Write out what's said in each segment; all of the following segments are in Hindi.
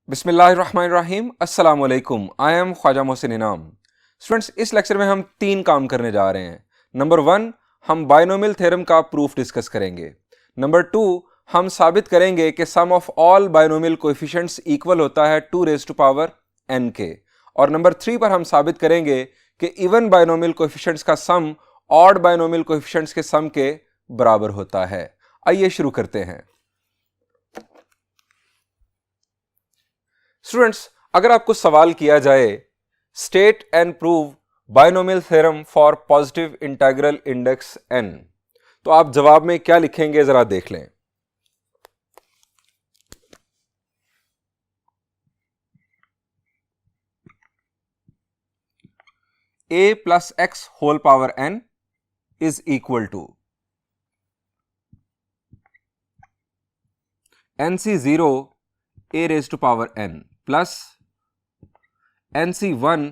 बिस्मिल्लाहिर्रहमानिर्रहीम अस्सलाम वालेकुम। आई एम ख्वाजा मोहसिन इनाम। स्टूडेंट्स, इस लेक्चर में हम 3 काम करने जा रहे हैं। नंबर 1, हम बायनोमियल थ्योरम का प्रूफ डिस्कस करेंगे। नंबर 2, हम साबित करेंगे कि sum of all binomial coefficients equal होता है 2 रेज़ टू पावर n के। और नंबर 3 पर हम साबित करेंगे कि इवन बायनोमियल कोएफिशिएंट्स का सम ऑड बायनोमियल कोएफिशिएंट्स के सम के बराबर होता है। आइए शुरू करते हैं। स्टूडेंट्स, अगर आपको सवाल किया जाए state and prove binomial theorem for positive integral index n, तो आप जवाब में क्या लिखेंगे जरा देख लें। a plus x whole power n is equal to nc0 a raise to power n plus nc1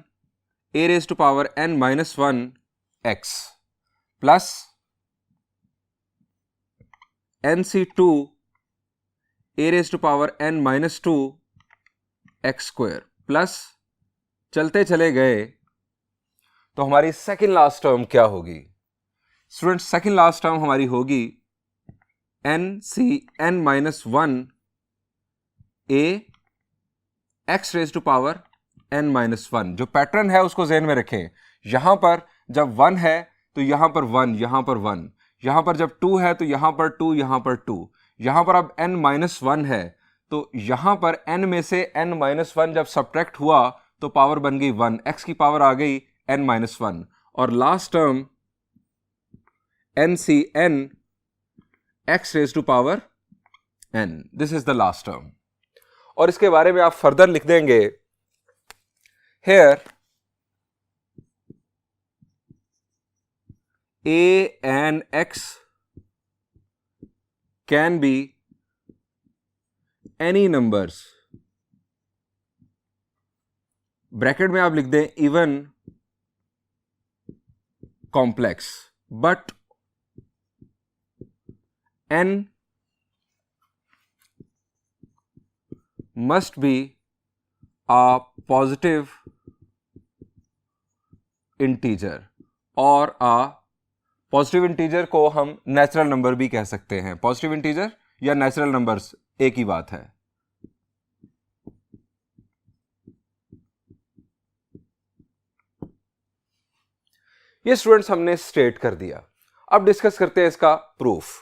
a raise to power n minus 1 x plus nc2 a raise to power n minus 2 x square plus चलते चले गए तो हमारी सेकेंड लास्ट टर्म क्या होगी। स्टूडेंट, सेकेंड लास्ट टर्म हमारी होगी nc n minus 1 a x raise to power n minus 1। जो पैटर्न है उसको ज़हन में रखें। यहां पर जब 1 है तो यहां पर 1, यहां पर 1, यहां पर जब 2 है तो यहां पर 2, यहां पर 2, यहां पर अब n माइनस 1 है तो यहां पर n में से n माइनस 1 जब सब्ट्रैक्ट हुआ तो पावर बन गई 1, x की पावर आ गई n माइनस 1। और last term ncn x raise to power n, this is the last term. और इसके बारे में आप फर्दर लिख देंगे here a and x can be any numbers, bracket में आप लिख दें even complex, but n must be a positive integer. और पॉजिटिव इंटीजर को हम नेचुरल नंबर भी कह सकते हैं। पॉजिटिव इंटीजर या नेचुरल नंबर्स एक ही बात है। ये स्टूडेंट्स हमने स्टेट कर दिया। अब डिस्कस करते हैं इसका प्रूफ।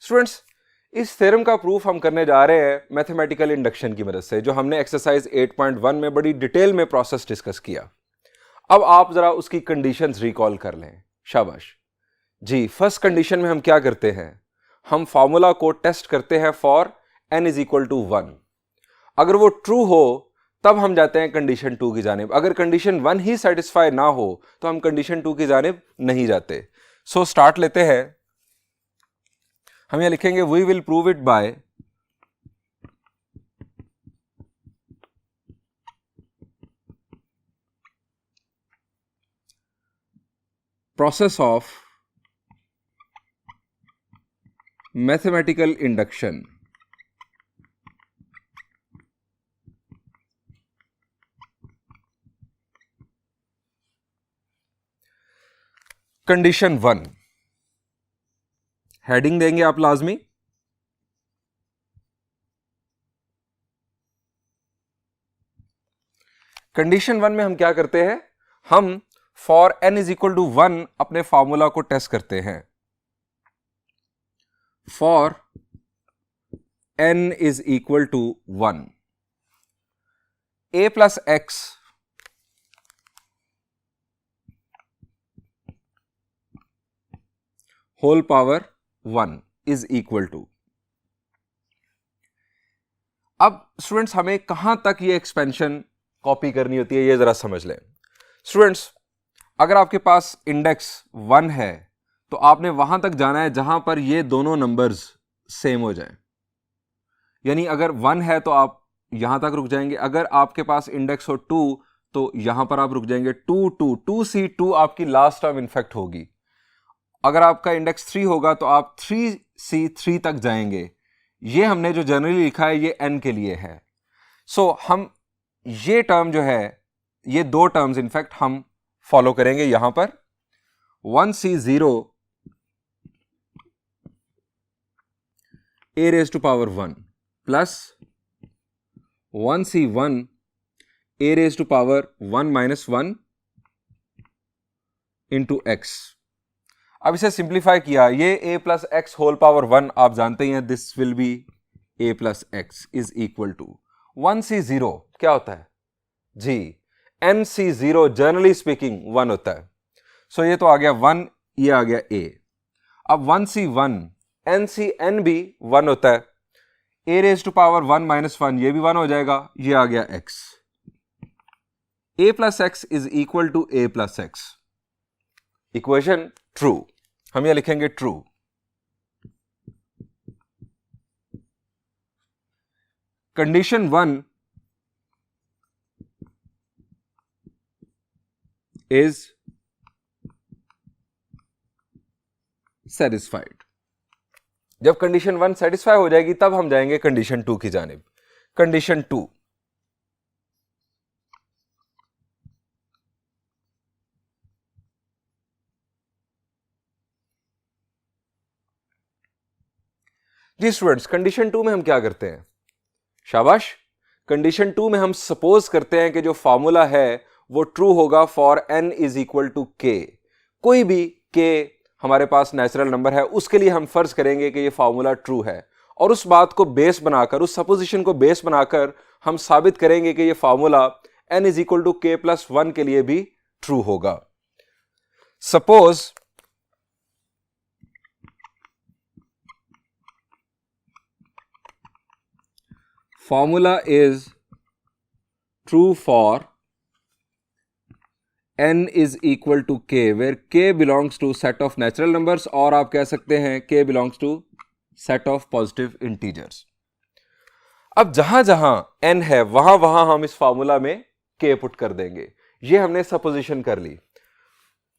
स्टूडेंट्स, इस थ्योरम का प्रूफ हम करने जा रहे हैं मैथमेटिकल इंडक्शन की मदद से, जो हमने एक्सरसाइज 8.1 में बड़ी डिटेल में प्रोसेस डिस्कस किया। अब आप जरा उसकी कंडीशंस रिकॉल कर लें। शाबाश जी। फर्स्ट कंडीशन में हम क्या करते हैं, हम फार्मूला को टेस्ट करते हैं for n is equal to 1। अगर वो ट्रू हो तब हम जाते हैं कंडीशन 2 की जानिब। अगर कंडीशन 1 ही सेटिस्फाई ना हो तो हम कंडीशन 2 की जानिब नहीं जाते। सो स्टार्ट लेते हैं। हम यहां लिखेंगे we will prove it by process of mathematical induction. Condition 1 heading देंगे आप लाजमी। कंडीशन 1 में हम क्या करते हैं, हम for n is equal to 1 अपने फॉर्मूला को टेस्ट करते हैं। For n is equal to 1 a plus x whole power 1 is equal to. अब स्टूडेंट्स, हमें कहां तक ये एक्सपेंशन कॉपी करनी होती है ये जरा समझ लें। स्टूडेंट्स, अगर आपके पास इंडेक्स 1 है तो आपने वहां तक जाना है जहां पर ये दोनों नंबर्स सेम हो जाएं। यानी अगर 1 है तो आप यहां तक रुक जाएंगे। अगर आपके पास इंडेक्स हो 2 तो यहां पर आप रुक जाएंगे 2 2 2c2 आपकी लास्ट टर्म इनफेक्ट होगी। अगर आपका इंडेक्स 3 होगा तो आप 3C3 तक जाएंगे। ये हमने जो जनरली लिखा है ये n के लिए है। सो हम ये टर्म जो है, ये दो टर्म्स इनफैक्ट हम फॉलो करेंगे यहां पर। 1C0 a raised to power 1 plus 1C1 a raised to power 1 minus 1 into x. अब इसे सिंप्लीफाई किया, ये a plus x whole power 1 आप जानते ही हैं, this will be a plus x is equal to 1C0 क्या होता है जी, nC0 जनरली स्पीकिंग 1 होता है। सो ये तो आ गया 1, ये आ गया a। अब 1C1 nCn भी 1 होता है, a raise to power 1 minus 1 ये भी 1 हो जाएगा, ये आ गया x। a plus x is equal to a plus x. Equation true, हम यह लिखेंगे ट्रू। Condition 1 is satisfied. जब कंडीशन 1 सेटिस्फाई हो जाएगी तब हम जाएंगे कंडीशन 2 की जानिब। कंडीशन 2, जी स्टूडेंट्स, कंडीशन 2 में हम क्या करते हैं, शाबाश, कंडीशन 2 में हम सपोज करते हैं कि जो फॉर्मूला है वो ट्रू होगा for n is equal to k। कोई भी k हमारे पास नेचुरल नंबर है उसके लिए हम फर्ज करेंगे कि ये फॉर्मूला ट्रू है, और उस बात को बेस बनाकर, उस सपोजिशन को बेस बनाकर हम साबित करेंगे कि ये formula n is equal to k plus 1 के लिए भी ट्रू होगा। Suppose formula is true for n is equal to k where k belongs to set of natural numbers, और आप कह सकते हैं k belongs to set of positive integers। अब जहां जहां n है वहां वहां हम इस फॉर्मूला में k पुट कर देंगे। ये हमने सपोजिशन कर ली,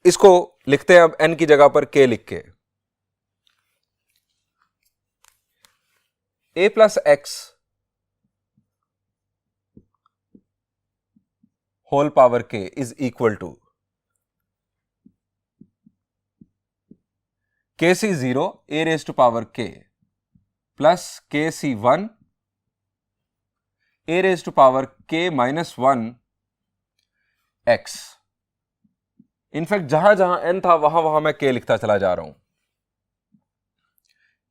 इसको लिखते हैं अब n की जगह पर k लिख के। a plus x whole power k is equal to kc0 a raise to power k plus kc1 a raise to power k minus 1 x। In fact जहां जहां n था वहां वहां मैं k लिखता चला जा रहा हूं।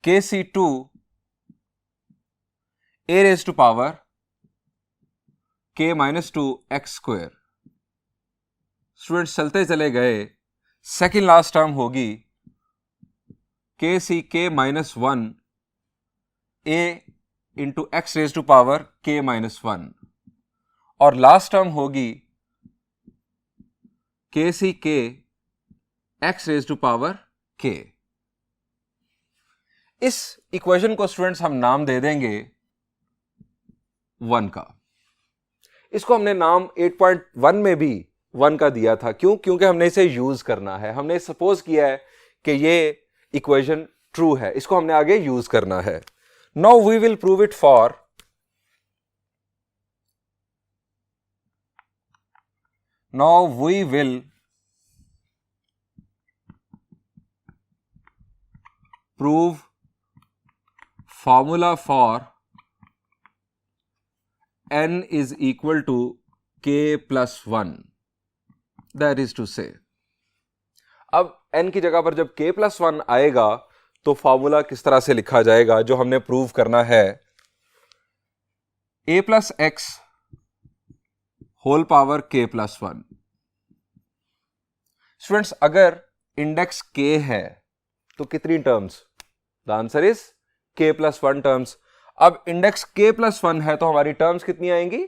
kc2 a raise to power k minus 2 x square. Students चलते चले गए, सेकेंड लास्ट टर्म होगी के सी के minus 1 a into x raise to power k minus 1, और लास्ट टर्म होगी के सी के x raise to power k। इस इक्वेशन को स्टूडेंट्स हम नाम दे देंगे 1 का। इसको हमने नाम 8.1 में भी 1 का दिया था, क्यों? क्योंकि हमने इसे यूज करना है। हमने सपोज किया है कि ये इक्वेशन ट्रू है, इसको हमने आगे यूज करना है। Now we will prove it for prove formula for n is equal to k plus 1, that is to say, अब n की जगह पर जब k plus 1 आएगा तो फॉर्मूला किस तरह से लिखा जाएगा जो हमने प्रूव करना है। a plus x whole power k plus 1। Students, अगर इंडेक्स k है तो कितनी terms? The answer is k plus 1 terms. अब इंडेक्स k प्लस 1 है तो हमारी टर्म्स कितनी आएंगी?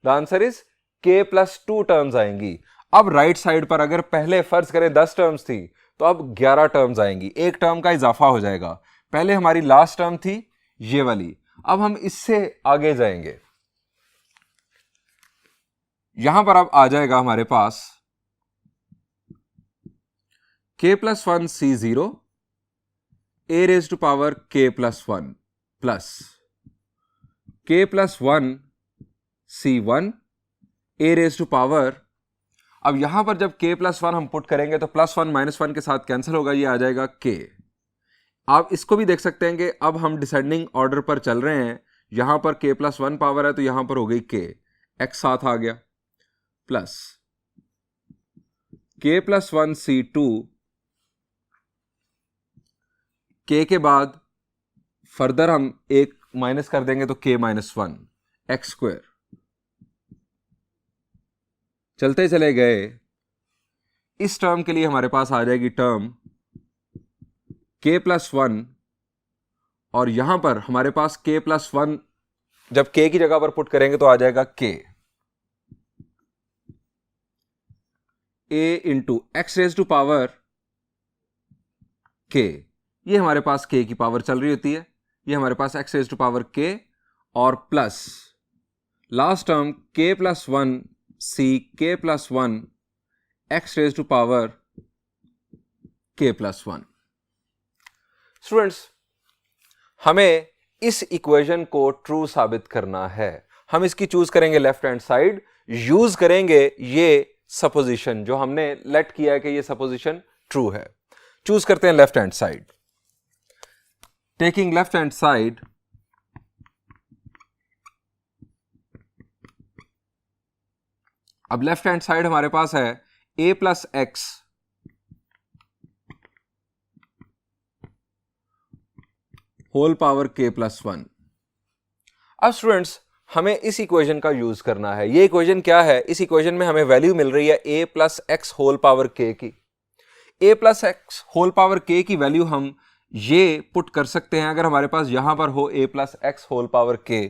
The answer is k plus 2 terms आएंगी। अब राइट साइड पर अगर पहले फर्ज करें 10 टर्म्स थी तो अब 11 टर्म्स आएंगी, एक टर्म का इजाफा हो जाएगा। पहले हमारी लास्ट टर्म थी ये वाली, अब हम इससे आगे जाएंगे। यहां पर अब आ जाएगा हमारे पास k plus one C zero a raise to power k plus one plus k plus one C one a raise to power, अब यहां पर जब k प्लस वन हम पुट करेंगे तो प्लस वन माइनस वन के साथ कैंसिल होगा, ये आ जाएगा k। आप इसको भी देख सकते हैं कि अब हम डिसेंडिंग ऑर्डर पर चल रहे हैं, यहां पर k प्लस वन पावर है तो यहां पर हो गई k, x साथ आ गया, plus k plus one C two, k के बाद फर्दर हम एक माइनस कर देंगे तो k minus one x square, चलते चले गए। इस टर्म के लिए हमारे पास आ जाएगी टर्म k प्लस वन, और यहां पर हमारे पास k प्लस वन जब k की जगह पर पुट करेंगे तो आ जाएगा k a into x raise to power k, ये हमारे पास k की पावर चल रही होती है, ये हमारे पास x raise to power k, और plus last term k plus one C k plus one x raise to power k plus one. Students, हमें इस इक्वेशन को ट्रू साबित करना है। हम इसकी चूज करेंगे लेफ्ट हैंड साइड, यूज करेंगे ये सपोजिशन जो हमने लेट किया है कि ये सपोजिशन ट्रू है। चूज करते हैं left hand side, taking left hand side, अब लेफ्ट हैंड साइड हमारे पास है a plus x whole power k plus one. अब स्टूडेंट्स, हमें इस इक्वेशन का यूज करना है। ये इक्वेशन क्या है? इस इक्वेशन में हमें वैल्यू मिल रही है a plus x whole power k की। a plus x whole power k की वैल्यू हम ये पुट कर सकते हैं अगर हमारे पास यहां पर हो a plus x whole power k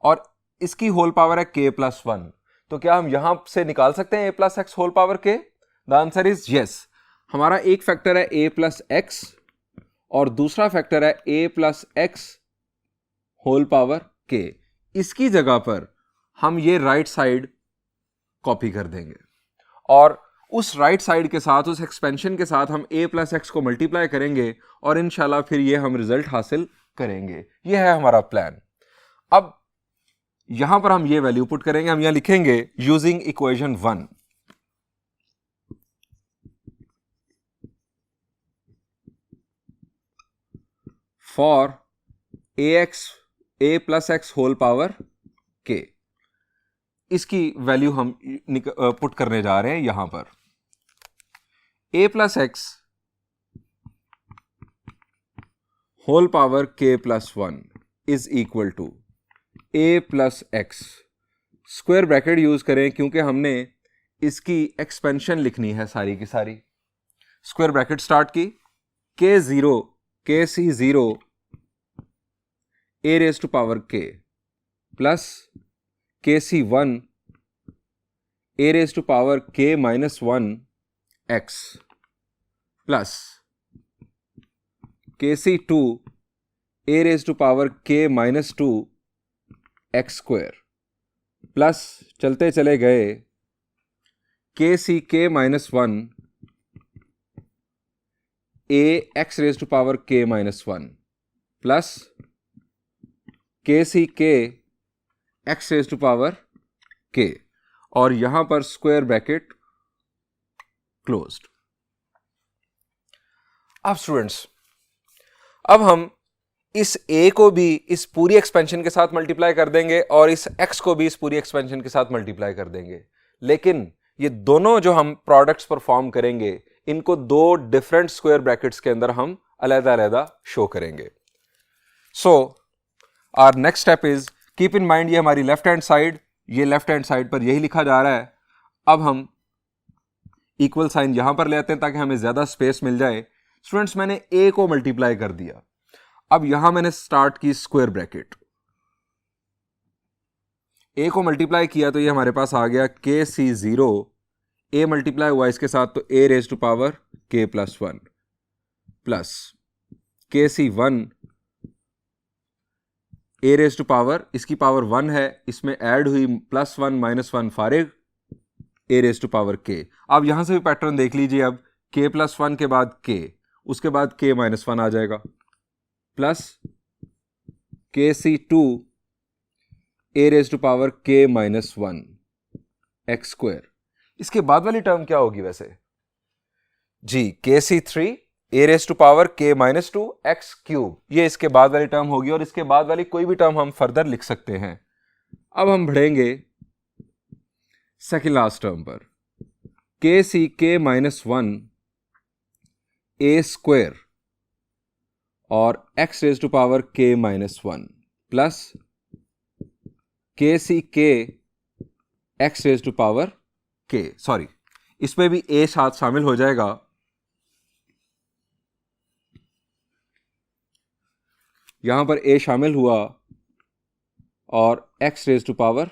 और इसकी होल पावर है k प्लस वन, तो क्या हम यहां से निकाल सकते हैं a plus x whole power k? The answer is yes. हमारा एक फैक्टर है a प्लस एक्स और दूसरा फैक्टर है a plus x whole power k। इसकी जगह पर हम ये राइट साइड कॉपी कर देंगे और उस राइट साइड के साथ, उस एक्सपेंशन के साथ हम a प्लस एक्स को मल्टीप्लाई करेंगे और इंशाल्लाह फिर ये हम रिजल्ट हासिल करेंगे। ये है हमारा प्लान। अब यहां पर हम ये वैल्यू पुट करेंगे, हम यहां लिखेंगे using equation one, for a plus x whole power k। इसकी वैल्यू हम पुट करने जा रहे हैं यहां पर। a plus x whole power k plus one is equal to a plus x, square bracket use करें क्योंकि हमने इसकी एक्सपेंशन लिखनी है सारी की सारी। स्क्वायर ब्रैकेट स्टार्ट की, k zero k C zero a raise to power k plus k C one a raise to power k minus one x plus k C two a raise to power k minus two x square plus चलते चले गए k C k minus one a x raise to power k minus one plus k C k x raise to power k, और यहां पर स्क्वायर ब्रैकेट क्लोज्ड। अब स्टूडेंट्स, अब हम इस a को भी इस पूरी एक्सपेंशन के साथ मल्टीप्लाई कर देंगे और इस x को भी इस पूरी एक्सपेंशन के साथ मल्टीप्लाई कर देंगे, लेकिन ये दोनों जो हम प्रोडक्ट्स परफॉर्म करेंगे इनको दो डिफरेंट स्क्वायर ब्रैकेट्स के अंदर हम अलग-अलग शो करेंगे। So our next step is, keep in mind ये हमारी लेफ्ट हैंड साइड, ये लेफ्ट हैंड साइड पर यही लिखा जा रहा है। अब हम इक्वल साइन यहां पर ले आते हैं ताकि हमें ज्यादा स्पेस मिल जाए। स्टूडेंट्स, मैंने a को मल्टीप्लाई कर दिया, अब यहां मैंने स्टार्ट की स्क्वायर ब्रैकेट, a को मल्टीप्लाई किया तो ये हमारे पास आ गया k C zero, a multiply हुआ इसके साथ तो a raise to power k plus one plus k C one a raise to power, इसकी पावर वन है, इसमें ऐड हुई प्लस वन माइनस वन फारिग a raise to power k। अब यहां से भी पैटर्न देख लीजिए, अब k प्लस 1 के बाद k, उसके बाद k माइनस 1 आ जाएगा, plus kc2 a raise to power k minus 1 x square. इसके बाद वाली टर्म क्या होगी वैसे जी, kc3 a raise to power k minus 2 x cube, ये इसके बाद वाली टर्म होगी और इसके बाद वाली कोई भी टर्म हम फर्दर लिख सकते हैं। अब हम बढ़ेंगे सेकेंड लास्ट टर्म पर, k माइनस 1 a स्क्वायर और x raise to power k minus 1 plus k x raise to power k, sorry इसमें भी a साथ शामिल हो जाएगा, यहां पर a शामिल हुआ और x raise to power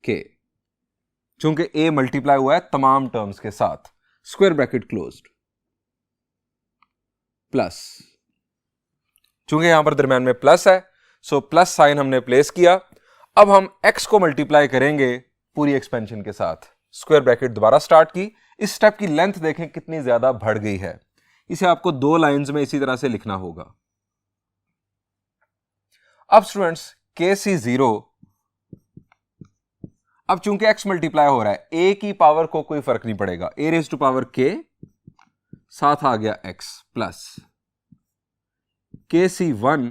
k, चूंकि a मल्टीप्लाई हुआ है तमाम टर्म्स के साथ, स्क्वायर ब्रैकेट क्लोज्ड, प्लस चूंकि यहां पर दरम्यान में प्लस है सो प्लस साइन हमने प्लेस किया। अब हम x को मल्टीप्लाई करेंगे पूरी एक्सपेंशन के साथ, स्क्वायर ब्रैकेट दोबारा स्टार्ट की। इस स्टेप की लेंथ देखें कितनी ज्यादा बढ़ गई है, इसे आपको 2 लाइंस में इसी तरह से लिखना होगा। अब स्टूडेंट्स kc0, अब चूंकि x मल्टीप्लाई हो रहा है, a की पावर को कोई फर्क नहीं पड़ेगा, a raise to power k साथ आ गया x plus kc1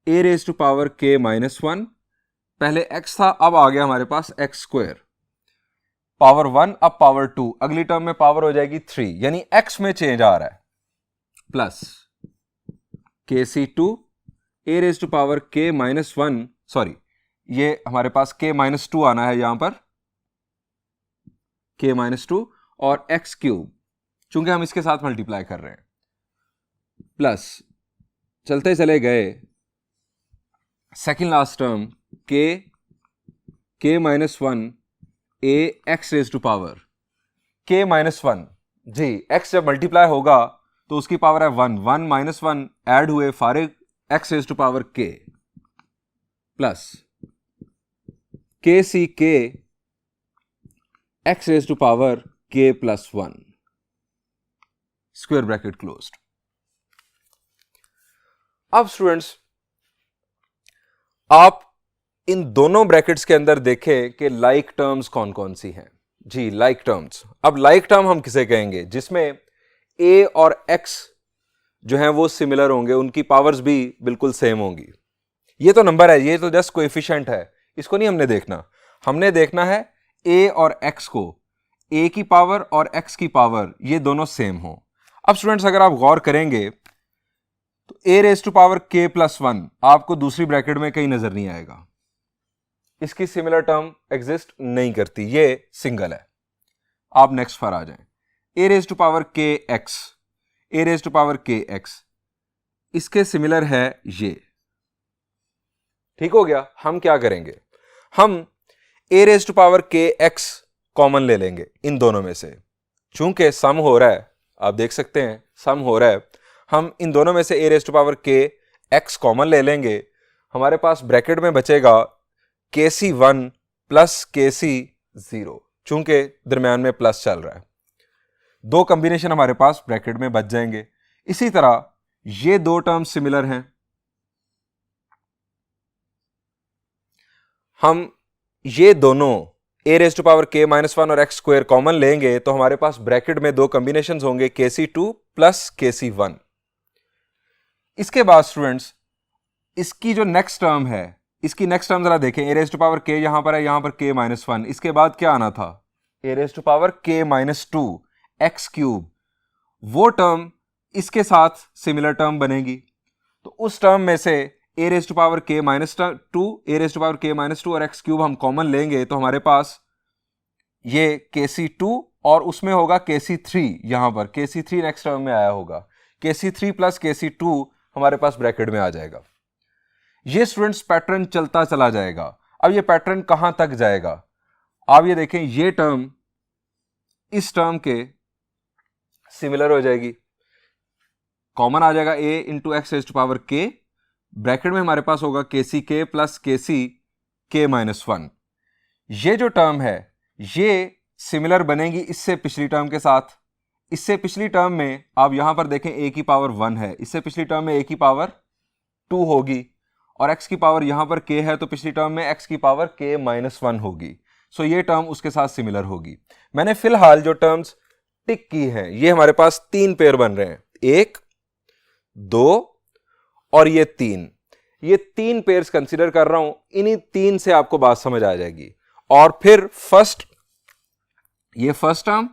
a raise to power k minus 1, पहले x था अब आ गया हमारे पास x स्क्वायर, पावर 1 अब पावर 2, अगली टर्म में पावर हो जाएगी 3, यानी x में चेंज आ रहा है, plus kc2 a raise to power k minus 1, sorry ये हमारे पास k माइनस 2 आना है यहां पर, k माइनस 2 और x क्यूब, चूंकि हम इसके साथ मल्टीप्लाई कर रहे हैं, प्लस चलते चले गए second last term k minus 1 a x raise to power k minus 1, जी x जब मल्टीप्लाई होगा तो उसकी पावर है 1, 1 माइनस 1 ऐड हुए फारिग x raise to power k, plus k x raise to power k plus 1, square bracket closed. अब स्टूडेंट्स आप इन दोनों ब्रैकेट्स के अंदर देखें कि लाइक टर्म्स कौन कौन सी हैं जी, लाइक टर्म्स। अब लाइक टर्म हम किसे कहेंगे, जिसमें a और x जो हैं वो सिमिलर होंगे, उनकी पावर्स भी बिल्कुल सेम होंगी। ये तो नंबर है, ये तो जस्ट कोएफिशिएंट है, इसको नहीं हमने देखना, हमने देखना है a और x को, a की पावर और x की पावर ये दोनों सेम हो। अब स्टूडेंट्स अगर आप गौर करेंगे तो a raise to power k plus 1 आपको दूसरी ब्रैकेट में कहीं नजर नहीं आएगा, इसकी सिमिलर टर्म एग्जिस्ट नहीं करती, ये सिंगल है। आप नेक्स्ट पर आ जाएं, a raise to power k x, a raise to power k x, इसके सिमिलर है ये, ठीक हो गया। हम क्या करेंगे, हम a raise to power k x common ले लेंगे इन दोनों में से, चूंकि सम हो रहा है, आप देख सकते हैं सम हो रहा है, हम इन दोनों में से a raise to power k x common ले लेंगे, हमारे पास ब्रैकेट में बचेगा kc1 प्लस kc0, चूंकि दरम्यान में प्लस चल रहा है, 2 कॉम्बिनेशन हमारे पास ब्रैकेट में बच जाएंगे। इसी तरह ये 2 टर्म सिमिलर हैं, हम ये दोनों a raise to power k minus 1 और x स्क्वायर कॉमन लेंगे तो हमारे पास ब्रैकेट में 2 कॉम्बिनेशन होंगे kc2 प्लस kc1। इसके बाद स्टूडेंट्स इसकी जो नेक्स्ट टर्म है, इसकी नेक्स्ट टर्म जरा देखें, a raise to power k यहां पर है, यहां पर k माइनस 1, इसके बाद क्या आना था a raise to power k minus 2 x cube, वो टर्म इसके साथ सिमिलर टर्म बनेगी, तो उस टर्म में से a raise to power k minus 2, a raise to power k minus 2 और एक्स क्यूब हम कॉमन लेंगे तो हमारे पास ये kc2 और उसमें होगा kc3, यहां पर kc3 नेक्स्ट टर्म में आया होगा, kc3 प्लस kc2 हमारे पास ब्रैकेट में आ जाएगा। ये स्टूडेंट्स पैटर्न चलता चला जाएगा। अब ये पैटर्न कहां तक जाएगा, आप ये देखें, ये टर्म इस टर्म के सिमिलर हो जाएगी, कॉमन आ जाएगा a into x raise to power k, bracket में हमारे पास होगा kck प्लस k माइनस 1। ये जो टर्म है ये सिमिलर बनेगी इससे पिछली टर्म के साथ, इससे पिछली टर्म में आप यहां पर देखें a की पावर 1 है, इससे पिछली टर्म में a की पावर 2 होगी, और x की पावर यहां पर k है, तो पिछली टर्म में x की पावर k माइनस 1 होगी। सो ये टर्म उसके साथ सिमिलर होगी। मैंने फिलहाल जो टर्म्स टिक की हैं, ये हमारे पास 3 पेयर बन रहे हैं, 1, 2 और ये 3। ये 3 पेयर्स कंसीडर कर रहा हूं, इन्हीं 3 से आपको बात समझ आ जाएगी। और फिर ये फर्स्ट टर्म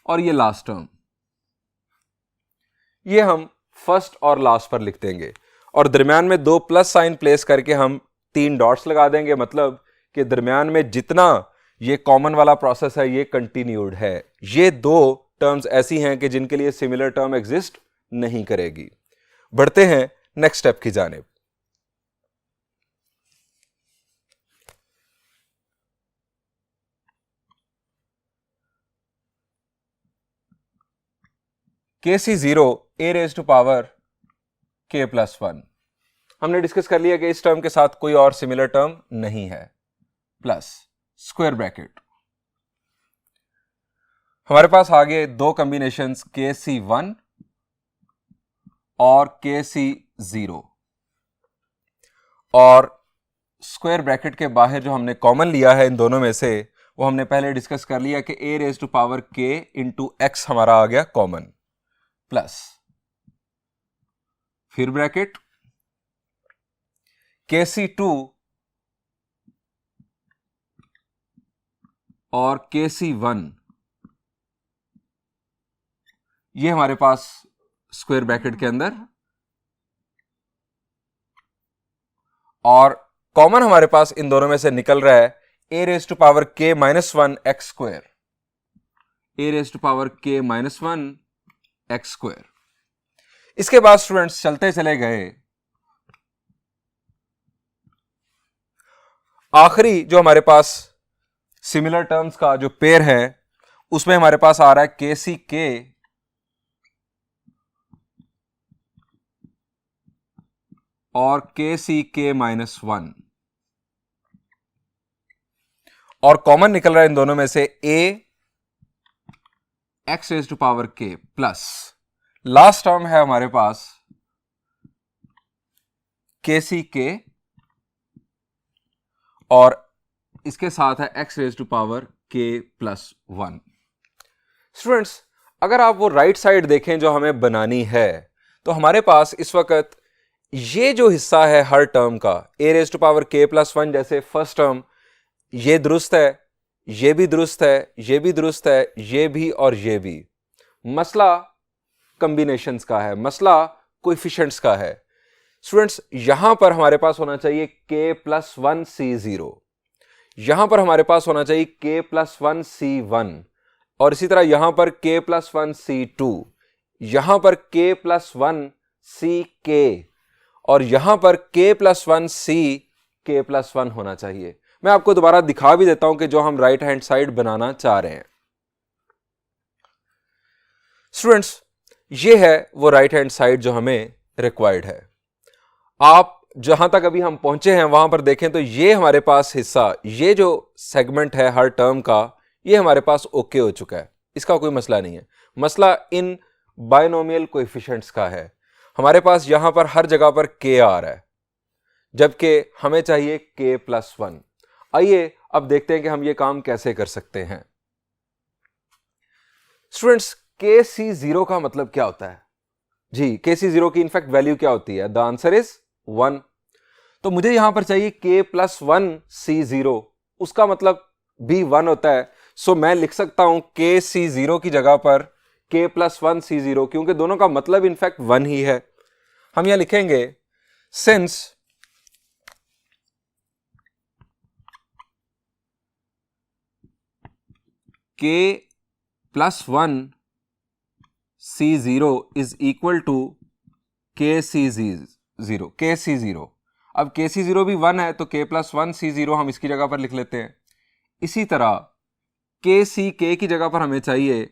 और ये लास्ट टर्म, ये हम फर्स्ट और लास्ट पर लिख देंगे, और दरमियान में 2 प्लस साइन प्लेस करके हम 3 डॉट्स लगा देंगे, मतलब कि दरमियान में जितना ये कॉमन वाला प्रोसेस है ये कंटिन्यूड है। ये 2 टर्म्स ऐसी हैं कि जिनके लिए सिमिलर टर्म एग्जिस्ट नहीं करेगी। बढ़ते हैं नेक्स्ट स्टेप की जानिब। KC0 a raise to power k plus 1। हमने डिस्कस कर लिया कि इस टर्म के साथ कोई और सिमिलर टर्म नहीं है, प्लस स्क्वायर ब्रैकेट। हमारे पास आगे 2 कॉम्बिनेशंस KC1 और KC0, और स्क्वायर ब्रैकेट के बाहर जो हमने कॉमन लिया है इन दोनों में से, वो हमने पहले डिस्कस कर लिया कि a raise to power k into x हमारा आ गया कॉमन, प्लस फिर ब्रैकेट KC2 और KC1, ये हमारे पास स्क्वायर ब्रैकेट के अंदर, और कॉमन हमारे पास इन दोनों में से निकल रहा है a raise to power k minus 1 x square, a raise to power k minus 1 x square. इसके बाद स्टूडेंट्स चलते चले गए, आखिरी जो हमारे पास सिमिलर टर्म्स का जो पेयर है उसमें हमारे पास आ रहा है KCK और KCK माइनस 1, और कॉमन निकल रहा है इन दोनों में से a x raise to power k, plus last term है हमारे पास KCK और इसके साथ है x raise to power k plus 1। Students, अगर आप वो राइट साइड देखें जो हमें बनानी है, तो हमारे पास इस वक्त ये जो हिस्सा है हर टर्म का, a raise to power k plus 1, जैसे फर्स्ट टर्म ये दुरुस्त है, ये भी दुरुस्त है, ये भी दुरुस्त है, ये भी और ये भी। मसला कॉम्बिनेशंस का है, मसला कोएफिशिएंट्स का है। स्टूडेंट्स, यहां पर हमारे पास होना चाहिए k प्लस 1 C0, यहां पर हमारे पास होना चाहिए k प्लस 1 C1, और इसी तरह यहां पर k प्लस 1 C2, यहां पर k प्लस 1 CK, और यहां पर k plus 1 C k plus 1 होना चाहिए। मैं आपको दोबारा दिखा भी देता हूं कि जो हम राइट हैंड साइड बनाना चाह रहे हैं। स्टूडेंट्स, ये है वो राइट हैंड साइड जो हमें रिक्वायर्ड है। आप जहां तक अभी हम पहुंचे हैं वहां पर देखें तो ये हमारे पास हिस्सा, ये जो सेगमेंट है हर टर्म का, ये हमारे पास ओके हो चुका है, इसका कोई मसला नहीं है। मसला इन बायनोमियल कोएफिशिएंट्स का है। हमारे पास यहां पर हर जगह पर k आ रहा है, जबकि हमें चाहिए k प्लस 1। आइए अब देखते हैं कि हम ये काम कैसे कर सकते हैं। स्टूडेंट्स, KC0 का मतलब क्या होता है? जी, KC0 की इनफैक्ट वैल्यू क्या होती है? The answer is 1। तो मुझे यहां पर चाहिए k प्लस 1 C0, उसका मतलब भी 1 होता है। सो मैं लिख सकता हूं KC0 की जगह पर k प्लस 1 C0, क्योंकि दोनों का मतलब इनफैक्ट 1 ही है। हम यहां लिखेंगे since k plus 1 C0 is equal to KC0। अब KC0 भी 1 है तो k प्लस 1 C0 हम इसकी जगह पर लिख लेते हैं। इसी तरह KCK की जगह पर हमें चाहिए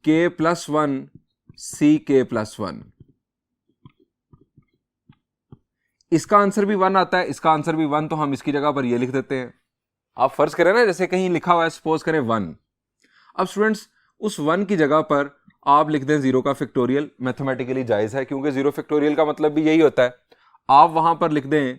k प्लस 1 CK प्लस 1। इसका आंसर भी 1 आता है, इसका आंसर भी 1, तो हम इसकी जगह पर ये लिख देते हैं। आप फर्ज करें ना, जैसे कहीं लिखा हुआ है, सपोज करें 1। अब स्टूडेंट्स, उस 1 की जगह पर आप लिख दें 0 का फैक्टोरियल, मैथमेटिकली जायज है क्योंकि 0 फैक्टोरियल का मतलब भी यही होता है। आप वहां पर लिख दें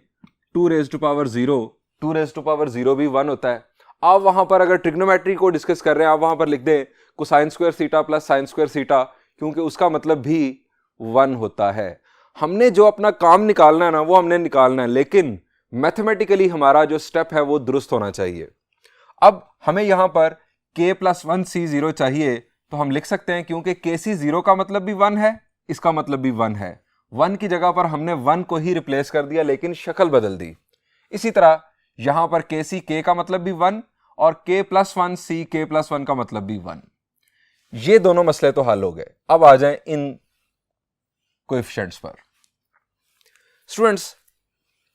2 raise to power 0, 2 raise to power 0 भी 1 होता है। आप वहां पर अगर ट्रिग्नोमेट्री को डिस्कस कर रहे हैं, आप वहां पर लिख दें cosine square theta plus sine square theta, क्योंकि उसका मतलब भी 1 होता है। हमने जो अपना काम निकालना है ना, वो हमने निकालना है, लेकिन मैथमेटिकली हमारा जो स्टेप है वो दुरुस्त होना चाहिए। अब हमें यहां पर k प्लस 1c0 चाहिए, तो हम लिख सकते हैं क्योंकि kc0 का मतलब भी 1 है, इसका मतलब भी 1 है। 1 की जगह पर हमने 1 को ही रिप्लेस कर दिया, लेकिन शक्ल बदल दी। इसी तरह यहां पर kc k का मतलब भी 1 और k plus 1 c k plus 1 का मतलब भी 1। ये दोनों मसले तो हल हो गए। अब आ जाएं इन कोएफिशिएंट्स पर। स्टूडेंट्स,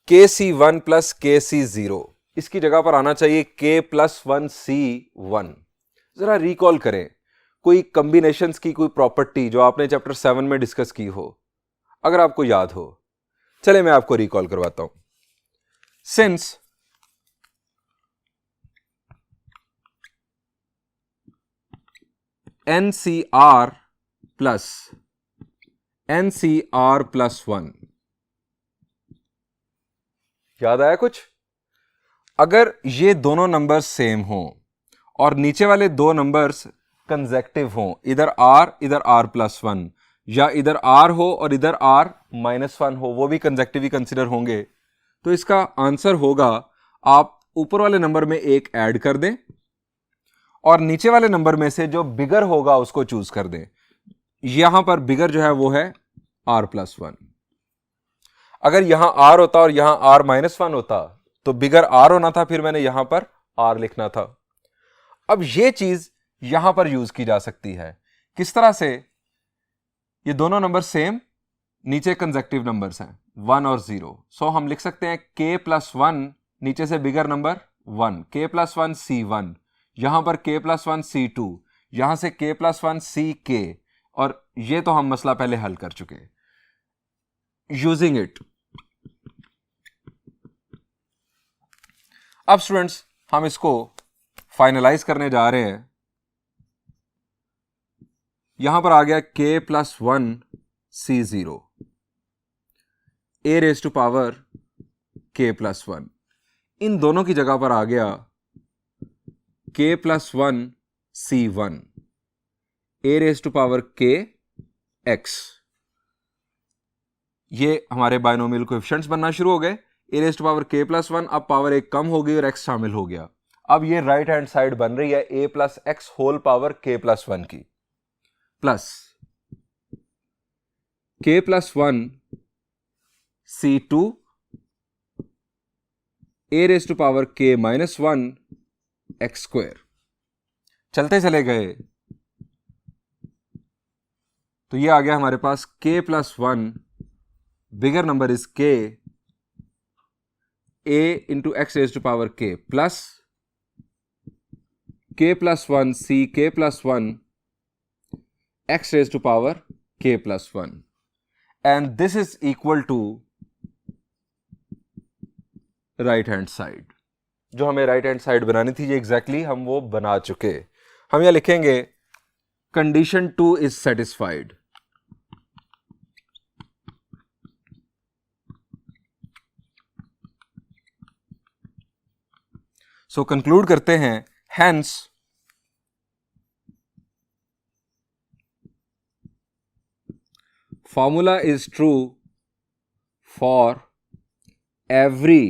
kc1 प्लस kc0, इसकी जगह पर आना चाहिए k प्लस 1c1। जरा रिकॉल करें कोई कॉम्बिनेशंस की कोई प्रॉपर्टी जो आपने चैप्टर 7 में डिस्कस की हो, अगर आपको याद हो। चले मैं आपको रिकॉल करवाता हूं। Since NCR plus NCR plus 1, याद आया कुछ? अगर ये दोनों नंबर्स सेम हों और नीचे वाले दो नंबर्स कंसेक्टिव हों, इधर R प्लस 1, या इधर R हो और इधर R माइनस 1 हो, वो भी कंसेक्टिव ही कंसिडर होंगे, तो इसका आंसर होगा आप ऊपर वाले नंबर में एक ऐड कर दें और नीचे वाले नंबर में से जो बिगर होगा उसको चूज कर दें। यहां पर बिगर जो है वो है R प्लस 1। अगर यहां R होता और यहां R माइनस 1 होता तो बिगर R होना था, फिर मैंने यहां पर R लिखना था। अब यह चीज यहां पर यूज की जा सकती है। किस तरह से? ये दोनों नंबर सेम, नीचे कंसेक्टिव नंबर्स हैं 1 और 0, सो हम लिख सकते हैं k प्लस 1, नीचे से bigger number 1, k plus 1 c1, यहां पर k प्लस 1 c2, यहां से k प्लस 1 ck, और ये तो हम मसला पहले हल कर चुके। यूजिंग इट, अब स्टूडेंट्स हम इसको फाइनलाइज करने जा रहे हैं। यहां पर आ गया k plus 1 c0, a raise to power k plus 1, इन दोनों की जगह पर आ गया k plus 1 c1, a raise to power k x। ये हमारे बायनोमियल कोएफिशिएंट्स बनना शुरू हो गए। a raise to power k plus 1, अब पावर एक कम हो गई और x शामिल हो गया। अब ये राइट हैंड साइड बन रही है a plus x whole power k plus 1 की, plus k plus 1 c2 a raise to power k minus 1 x square. चलते चले गए तो ये आ गया हमारे पास k plus 1, bigger number is k, a into x raise to power k, plus k plus 1 c k plus 1 x raised to power k plus 1, and this is equal to right hand side। जो हमें राइट हैंड साइड बनानी थी ये एग्जैक्टली हम वो बना चुके। हम यहां लिखेंगे condition 2 is satisfied. So conclude करते हैं, hence formula is true for every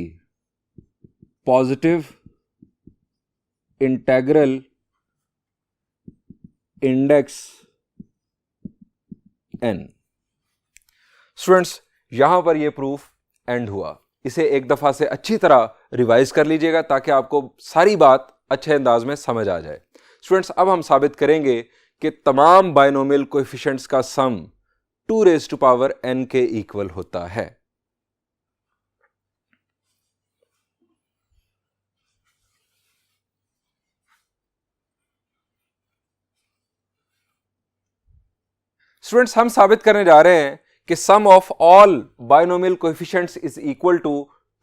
positive integral index n। Students यहां पर यह प्रूफ एंड हुआ। इसे एक दफा से अच्छी तरह रिवाइज कर लीजिएगा ताकि आपको सारी बात अच्छे अंदाज में समझ आ जाए। स्टूडेंट्स अब हम साबित करेंगे कि तमाम बायनोमियल कोएफिशिएंट्स का सम 2 रेज टू पावर n के इक्वल होता है। स्टूडेंट्स हम साबित करने जा रहे हैं कि sum of all binomial coefficients is equal to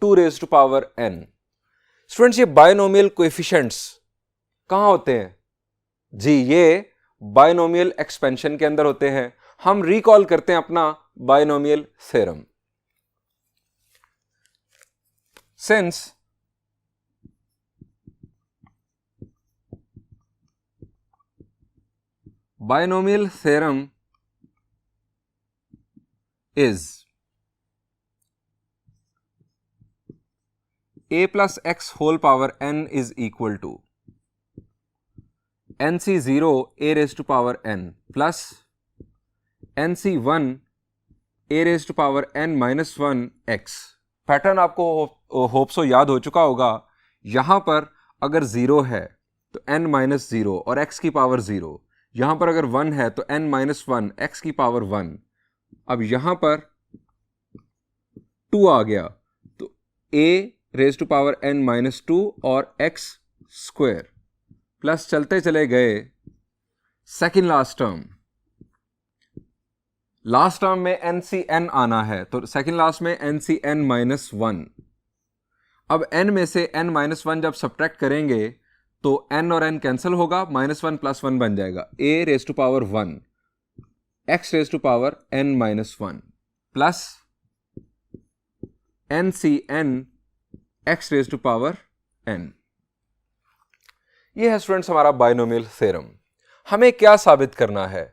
2 raise to power n। Students ये बायनोमियल कोएफिशिएंट्स कहां होते हैं? जी ये बायनोमियल एक्सपेंशन के अंदर होते हैं। हम रिकॉल करते हैं अपना binomial theorem. Since binomial theorem is a plus x whole power n is equal to nc0 a raised to power n plus nc1 a raised to power n minus 1 x। Pattern आपको होप सो याद हो चुका होगा। यहां पर अगर 0 है तो n माइनस 0 और x की पावर 0, यहां पर अगर 1 है तो n माइनस 1 x की पावर 1। अब यहां पर 2 आ गया तो a raise to power n minus 2 और x स्क्वायर प्लस चलते चले गए second last term. Last term में NCn आना है तो सेकेंड लास्ट में NCn माइनस 1। अब n में से n माइनस 1 जब सब्ट्रैक्ट करेंगे तो n और n कैंसिल होगा, माइनस 1 प्लस 1 बन जाएगा a raise to power 1 x raise to power n minus 1 plus NCn x raise to power n। ये है स्टूडेंट्स हमारा बायनोमियल थ्योरम। हमें क्या साबित करना है?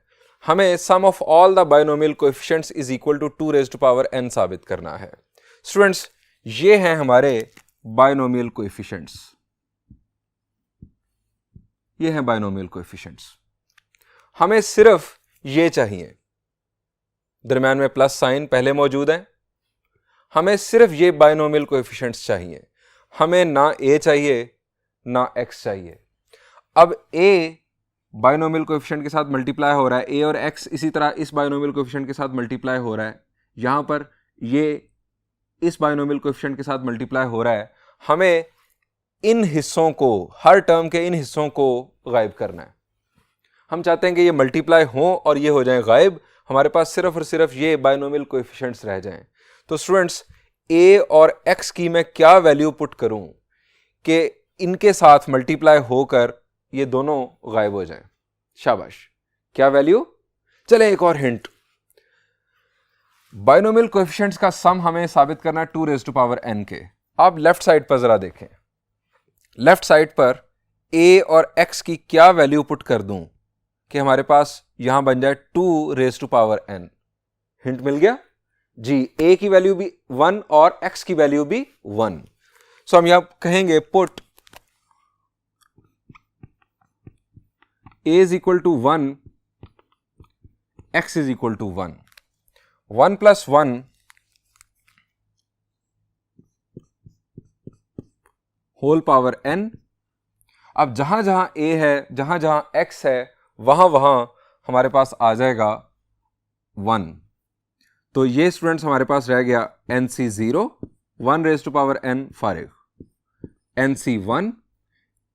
हमें sum of all the binomial coefficients is equal to 2 raise to power n साबित करना है। स्टूडेंट्स ये हैं हमारे बायनोमियल कोएफिशिएंट्स, ये हैं बायनोमियल कोएफिशिएंट्स। हमें सिर्फ ये चाहिए, दरम्यान में प्लस साइन पहले मौजूद है। हमें सिर्फ ये बायनोमियल कोएफिशिएंट्स चाहिए, हमें ना a चाहिए ना x चाहिए। अब a बायनोमियल कोएफिशिएंट के साथ मल्टीप्लाई हो रहा है, a और x इसी तरह इस बायनोमियल कोएफिशिएंट के साथ मल्टीप्लाई हो रहा है, यहां पर ये इस बायनोमियल कोएफिशिएंट के साथ मल्टीप्लाई हो रहा है। हमें इन हिस्सों को, हर टर्म के इन हिस्सों को गायब करना है। हम चाहते हैं कि ये मल्टीप्लाई हो और ये हो जाए गायब, हमारे पास सिर्फ और सिर्फ ये बायनोमियल कोएफिशिएंट्स रह जाएं। तो स्टूडेंट्स a और x की मैं क्या वैल्यू पुट करूं कि इनके साथ मल्टीप्लाई होकर ये दोनों गायब हो जाएं? शाबाश, क्या वैल्यू? चले एक और हिंट। बायनोमियल कोएफिशिएंट्स का सम हमें साबित करना है 2 रेज टू पावर n के। आप लेफ्ट साइड पर जरा देखें, लेफ्ट साइड पर a और x की क्या वैल्यू पुट कर दूं कि हमारे पास यहां बन जाए 2 raise to power n। Hint मिल गया जी, a की वैल्यू भी 1 और x की वैल्यू भी 1। सो हम यहां कहेंगे put a is equal to 1, x is equal to 1, 1 plus 1 whole power n। अब जहां जहां a है, जहां जहां x है, वहां वहां हमारे पास आ जाएगा 1। तो ये स्टूडेंट्स हमारे पास रह गया NC0 1 raise to power n फारिग, NC1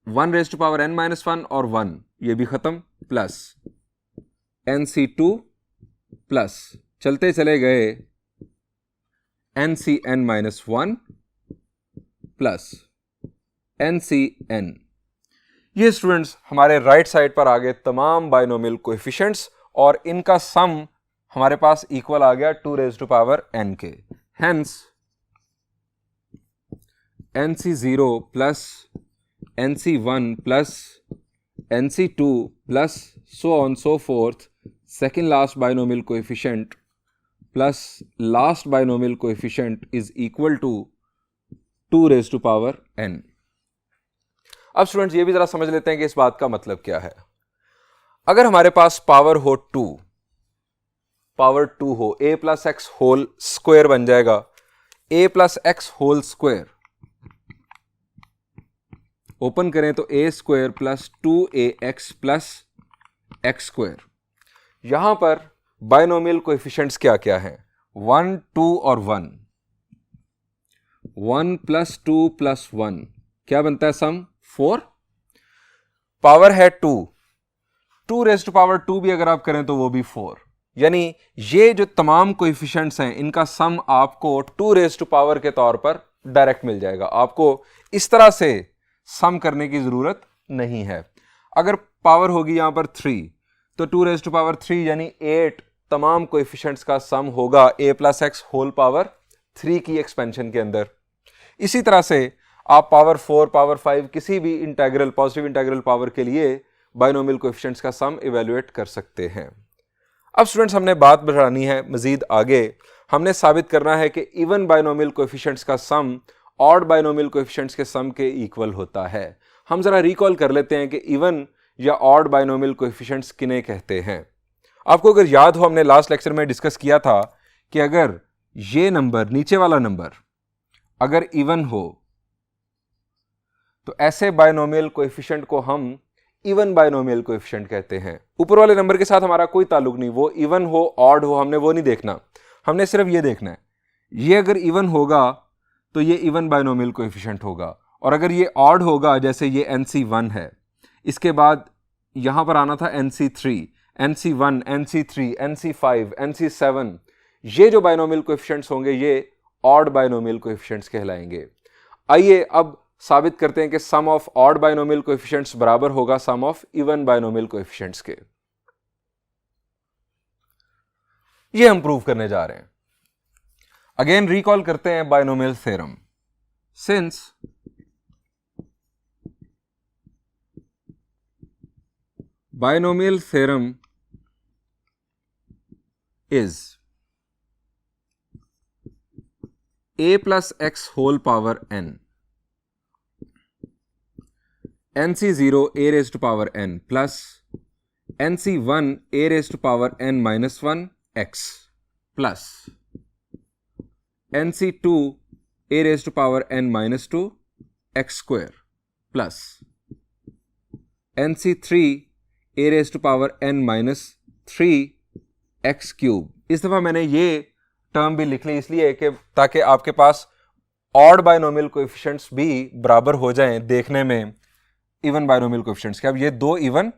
1 raise to power n minus 1 और 1 ये भी खत्म, प्लस NC2 प्लस चलते चले गए NCn माइनस 1 प्लस NCn। ये स्टूडेंट्स हमारे राइट साइड पर आ गए तमाम बायनोमियल कोएफिशिएंट्स और इनका सम हमारे पास इक्वल आ गया 2 रेज टू पावर n के। Hence NC0 plus NC1 plus NC2 plus so on so forth, second last binomial coefficient plus last binomial coefficient is equal to 2 raised to power n। अब स्टूडेंट्स ये भी जरा समझ लेते हैं कि इस बात का मतलब क्या है। अगर हमारे पास पावर हो 2, पावर 2 हो, a plus x whole square बन जाएगा, a plus x whole square, open करें तो a square plus 2ax plus x square. यहां पर बायनोमियल कोएफिशिएंट्स क्या क्या हैं? 1, 2 और 1। 1 प्लस 2 प्लस 1 क्या बनता है सम? 4। पावर है 2 रेज टू पावर 2 भी अगर आप करें तो वो भी 4। यानी ये जो तमाम कोएफिशिएंट्स हैं इनका सम आपको 2 रेज टू पावर के तौर पर डायरेक्ट मिल जाएगा। आपको इस तरह से सम करने की जरूरत नहीं है। अगर पावर होगी यहां पर 3 तो 2 रेज़ टू पावर 3 यानी 8 तमाम कोएफिशिएंट्स का सम होगा a plus x whole power 3 की एक्सपेंशन के अंदर। इसी तरह से आप पावर 4 पावर 5 किसी भी इंटीग्रल पॉजिटिव इंटीग्रल पावर के लिए बाइनोमियल कोएफिशिएंट्स का सम इवेल्युएट कर सकते हैं। अब स्टूडेंट्स हमने बात बढ़ानी है मजीद आगे, हमने साबित करना है कि इवन बाइनोमियल कोएफिशिएंट्स का सम ऑड बाइनोमियल कोएफिशिएंट्स के सम के इक्वल होता है। हम जरा रिकॉल कर लेते हैं कि इवन या ऑड बाइनोमियल कोएफिशिएंट्स किन्हें कहते हैं। आपको अगर याद हो, हमने लास्ट लेक्चर में डिस्कस किया था कि अगर ये नंबर, नीचे वाला नंबर अगर इवन हो तो ऐसे बाइनोमियल कोएफिशिएंट को हम इवन बाइनोमियल कोएफिशिएंट कहते हैं। ऊपर वाले नंबर के साथ हमारा कोई ताल्लुक नहीं, वो इवन हो ऑड हो हमने वो नहीं देखना, हमने सिर्फ ये देखना है ये अगर इवन होगा तो ये इवन बाइनोमियल कोएफिशिएंट होगा, और अगर ये ऑड होगा जैसे ये NC1 है, इसके बाद यहां पर आना था NC3, NC1, NC3, NC5, NC7, ये जो बाइनोमियल कोएफिशिएंट्स होंगे ये ऑड बाइनोमियल कोएफिशिएंट्स कहलाएंगे। आइए अब साबित करते हैं कि sum of odd binomial coefficients बराबर होगा सम ऑफ इवन बाइनोमियल कोएफिशिएंट्स के। ये हम प्रूव करने जा रहे हैं। अगेन रिकॉल करते हैं binomial theorem. Since binomial theorem is a plus x whole power n, nc0 a raised to power n plus nc1 a raised to power n minus 1 x plus nc2 a raised to power n minus 2 x square plus nc3 a raised to power n minus 3 x cube। इस दफ़ा मैंने ये टर्म भी लिख ली इसलिए कि ताकि आपके पास ऑड बाइनोमियल कोएफिशिएंट्स भी बराबर हो जाएं देखने में इवन बाइनोमियल कोएफिशिएंट्स के। अब ये 2 इवन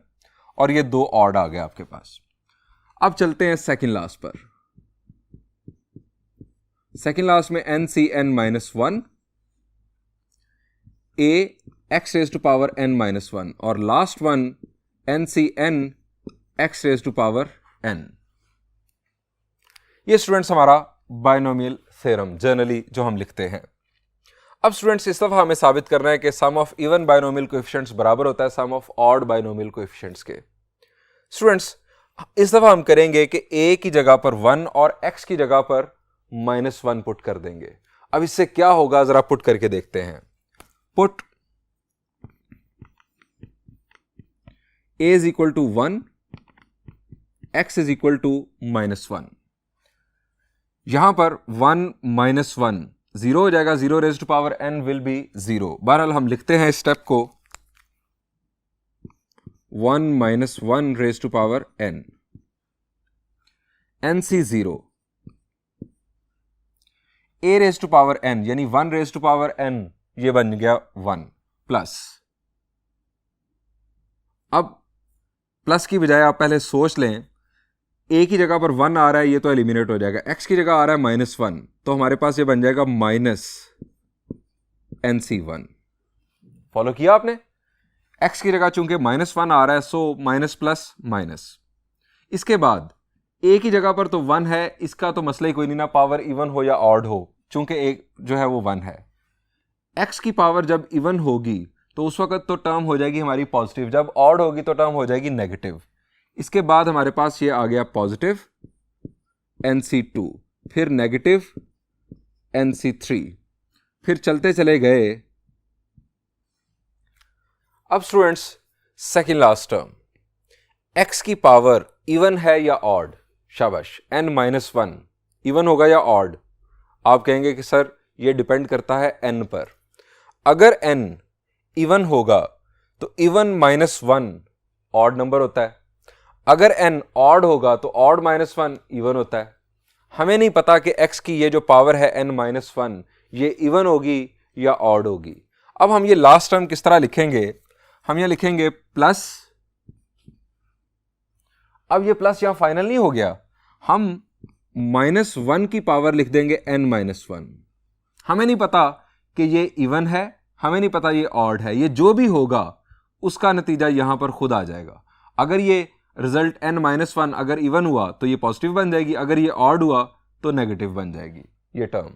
और ये 2 ऑड आ गए आपके पास। अब चलते हैं सेकंड लास्ट पर। सेकंड लास्ट में NCn minus 1 a x raised to power n minus 1 और last one NCn x raised to power n। ये स्टूडेंट्स हमारा बाइनोमियल थ्योरम जनरली जो हम लिखते हैं। अब स्टूडेंट्स इस दफा हमें साबित करना है कि sum of even binomial coefficients बराबर होता है सम ऑफ ऑड बाइनोमियल कोएफिशिएंट्स के। स्टूडेंट्स इस दफा हम करेंगे कि a की जगह पर 1 और x की जगह पर -1 पुट कर देंगे। अब इससे क्या होगा जरा पुट करके देखते हैं। Put a is equal to 1, x is equal to -1। यहां पर 1 minus 1 0 हो जाएगा, 0 raised to power n will be 0। बहरहाल हम लिखते हैं स्टेप को 1 minus 1 raised to power n, nc0 a raised to power n यानी 1 raised to power n ये बन गया 1 प्लस। अब प्लस की बजाय आप पहले सोच लें a की जगह पर 1 आ रहा है, ये तो एलिमिनेट हो जाएगा। x की जगह आ रहा है -1 तो हमारे पास ये बन जाएगा -NC1। फॉलो किया आपने? x की जगह चूंकि -1 आ रहा है सो माइनस प्लस माइनस। इसके बाद a की जगह पर तो 1 है, इसका तो मसला ही कोई नहीं ना, पावर इवन हो या ऑड हो, चूंकि a जो है वो 1 है। x की पावर जब इवन होगी तो उस वक्त तो टर्म हो जाएगी हमारी पॉजिटिव, जब ऑड होगी तो टर्म हो जाएगी नेगेटिव। इसके बाद हमारे पास ये आ गया पॉजिटिव NC2, फिर नेगेटिव NC3, फिर चलते चले गए। अब students second last term, x की पावर इवन है या ऑड? शाबाश, n-1 इवन होगा या ऑड? आप कहेंगे कि सर ये डिपेंड करता है n पर। अगर n इवन होगा तो इवन -1 ऑड नंबर होता है, अगर n ऑड होगा तो ऑड -1 इवन होता है। हमें नहीं पता कि x की ये जो पावर है n-1 ये इवन होगी या ऑड होगी। अब हम ये लास्ट टर्म किस तरह लिखेंगे? हम ये लिखेंगे प्लस, अब ये प्लस यहां फाइनल नहीं हो गया, हम -1 की पावर लिख देंगे n-1। हमें नहीं पता कि ये इवन है, हमें नहीं पता ये ऑड है, ये जो भी होगा उसका नतीजा यहां पर खुद आ जाएगा। अगर ये रिजल्ट n-1 अगर इवन हुआ तो ये पॉजिटिव बन जाएगी, अगर ये ऑड हुआ तो नेगेटिव बन जाएगी ये टर्म।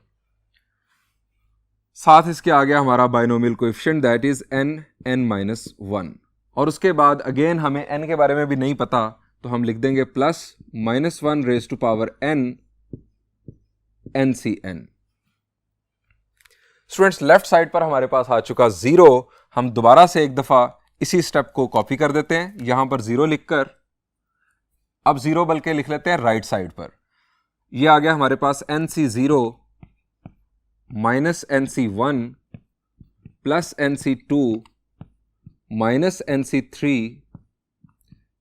साथ इसके आ गया हमारा binomial coefficient that is n-1, और उसके बाद अगेन हमें n के बारे में भी नहीं पता तो हम लिख देंगे plus -1 raise to power n NCN। Students left side पर हमारे पास आ चुका 0, हम दोबारा से एक दफा इसी स्टेप को कॉपी कर देते हैं, यहां पर 0 लिखकर अब 0 बल्कि लिख लेते हैं राइट साइड पर। यह आ गया हमारे पास NC0 minus NC1 plus NC2 minus NC3,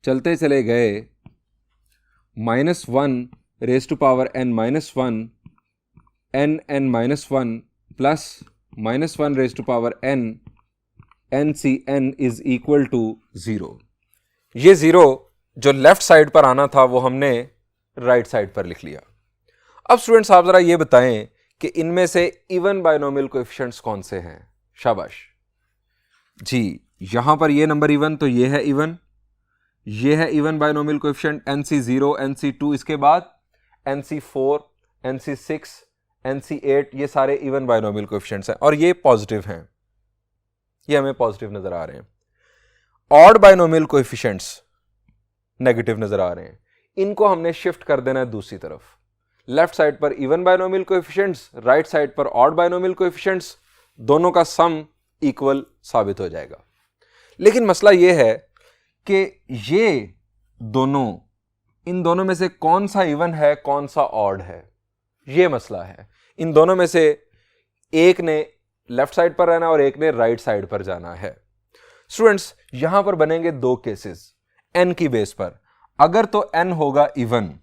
चलते चले गए -1 raise to power n-1 n-1 plus -1 raise to power n NCN is equal to 0। ये 0 जो लेफ्ट साइड पर आना था वो हमने राइट साइड पर लिख लिया। अब स्टूडेंट्स आप जरा ये बताएं कि इनमें से इवन बाइनोमियल कोएफिशिएंट्स कौन से हैं? शाबाश जी, यहां पर ये नंबर इवन, तो ये है इवन, ये है even binomial coefficient NC0 NC2, इसके बाद NC4 NC6 NC8, ये सारे इवन बाइनोमियल कोएफिशिएंट्स हैं और ये पॉजिटिव हैं, ये हमें पॉजिटिव नजर आ रहे हैं। ऑड बाइनोमियल कोएफिशिएंट्स नेगेटिव नजर आ रहे हैं, इनको हमने शिफ्ट कर देना है दूसरी तरफ। लेफ्ट साइड पर even binomial coefficients, right side पर ऑड बाइनोमियल कोएफिशिएंट्स, दोनों का सम इक्वल साबित हो जाएगा। लेकिन मसला यह है कि ये दोनों, इन दोनों में से कौन सा इवन है कौन सा ऑड है, ये मसला है। इन दोनों में से एक ने लेफ्ट साइड पर रहना और एक ने राइट साइड पर जाना है। स्टूडेंट्स यहां पर बनेंगे दो केसेस n की बेस पर। अगर तो n होगा इवन,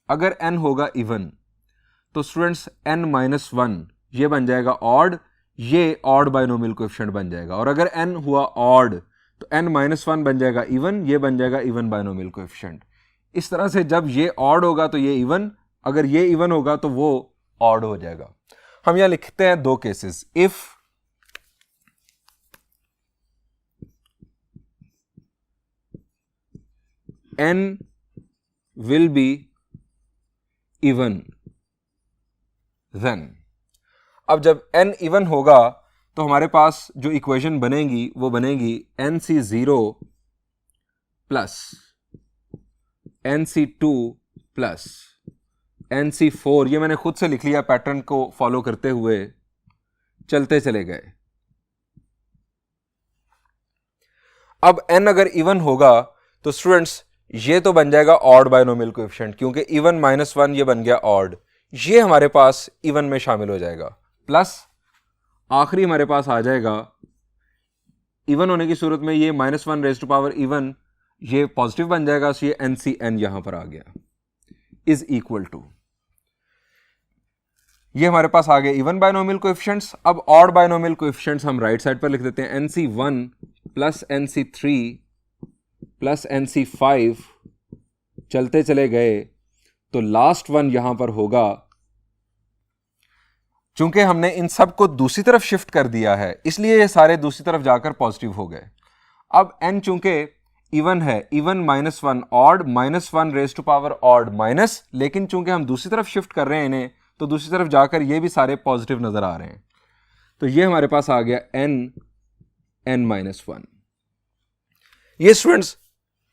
अगर n होगा इवन तो स्टूडेंट्स n-1 ये बन जाएगा ऑड, ये ऑड बाइनोमियल कोएफिशिएंट बन जाएगा, और अगर n हुआ ऑड तो n-1 बन जाएगा इवन, ये बन जाएगा इवन बाइनोमियल कोएफिशिएंट। इस तरह से जब ये ऑड होगा तो ये इवन, अगर ये इवन होगा तो वो ऑड हो जाएगा। हम यहां लिखते हैं दो cases, if n will be even then। अब जब n इवन होगा तो हमारे पास जो इक्वेशन बनेगी वो बनेगी NC0 plus NC2 plus NC4, ये मैंने खुद से लिख लिया पैटर्न को फॉलो करते हुए, चलते चले गए। अब n अगर इवन होगा तो स्टूडेंट्स ये तो बन जाएगा ऑड बाइनोमियल कोएफिशिएंट, क्योंकि इवन -1 ये बन गया ऑड, ये हमारे पास इवन में शामिल हो जाएगा, प्लस आखिरी हमारे पास आ जाएगा इवन होने की सूरत में ये -1 रेज टू पावर इवन, ये पॉजिटिव बन जाएगा, सो ये NCN यहां पर आ गया इज इक्वल टू, ये हमारे पास आ गए इवन बाइनोमियल कोएफिशिएंट्स। अब ऑड बाइनोमियल कोएफिशिएंट्स हम राइट साइड पर लिख देते हैं, NC1 plus NC3 plus NC5, चलते चले गए तो लास्ट वन यहां पर होगा। चूंकि हमने इन सब को दूसरी तरफ शिफ्ट कर दिया है इसलिए ये सारे दूसरी तरफ जाकर पॉजिटिव हो गए। अब n चूंकि इवन है, even -1 odd, -1 raise to power odd minus, लेकिन चूंकि हम दूसरी तरफ शिफ्ट कर रहे हैं इन्हें तो दूसरी तरफ जाकर ये भी सारे पॉजिटिव नजर आ रहे हैं, तो ये हमारे पास आ गया n-1। ये स्टूडेंट्स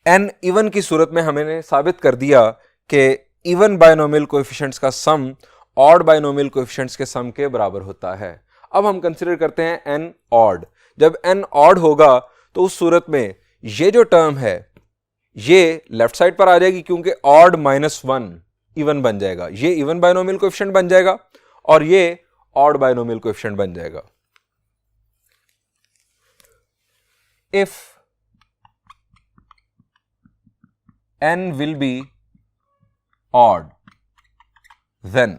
n इवन की सूरत में हमने साबित कर दिया कि इवन बाइनोमियल कोएफिशिएंट्स का सम ऑड बाइनोमियल कोएफिशिएंट्स के सम के बराबर होता है। अब हम कंसीडर करते हैं n ऑड। जब n ऑड होगा तो उस सूरत में ये जो टर्म है ये लेफ्ट साइड पर आ जाएगी, क्योंकि ऑड -1 इवन बन जाएगा, ये इवन बाइनोमियल कोएफिशिएंट बन जाएगा और ये ऑड बाइनोमियल कोएफिशिएंट बन जाएगा। If n will be odd then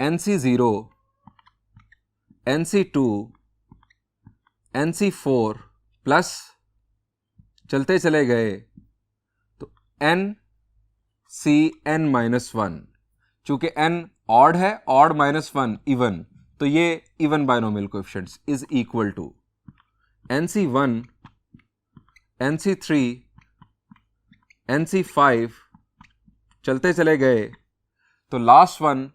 NC0 NC2 NC4 plus चलते चले गए तो NCN-1, चूंकि n ऑड है, ऑड -1 इवन, तो ये even binomial coefficients is equal to NC1 NC3 NC5 चलते चले गए तो last one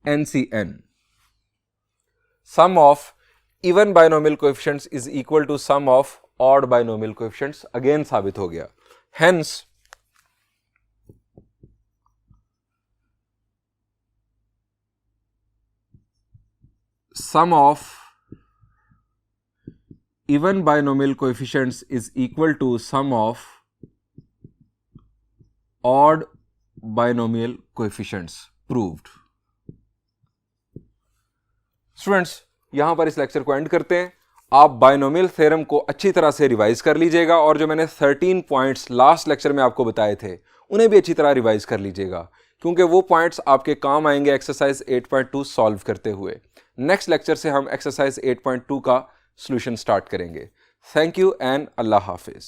NCN। Sum of even binomial coefficients is equal to sum of odd binomial coefficients, again साबित हो गया। Hence sum of even binomial coefficients is equal to sum of odd binomial coefficients proved। Students यहां पर इस लेक्चर को एंड करते हैं। आप बाइनोमियल थ्योरम को अच्छी तरह से रिवाइज कर लीजिएगा और जो मैंने 13 पॉइंट्स लास्ट लेक्चर में आपको बताए थे उन्हें भी अच्छी तरह रिवाइज कर लीजिएगा, क्योंकि वो पॉइंट्स आपके काम आएंगे एक्सरसाइज 8.2 सॉल्व करते हुए। नेक्स्ट लेक्चर से हम एक्सरसाइज 8.2 का सॉल्यूशन स्टार्ट करेंगे। Thank you and Allah Hafiz.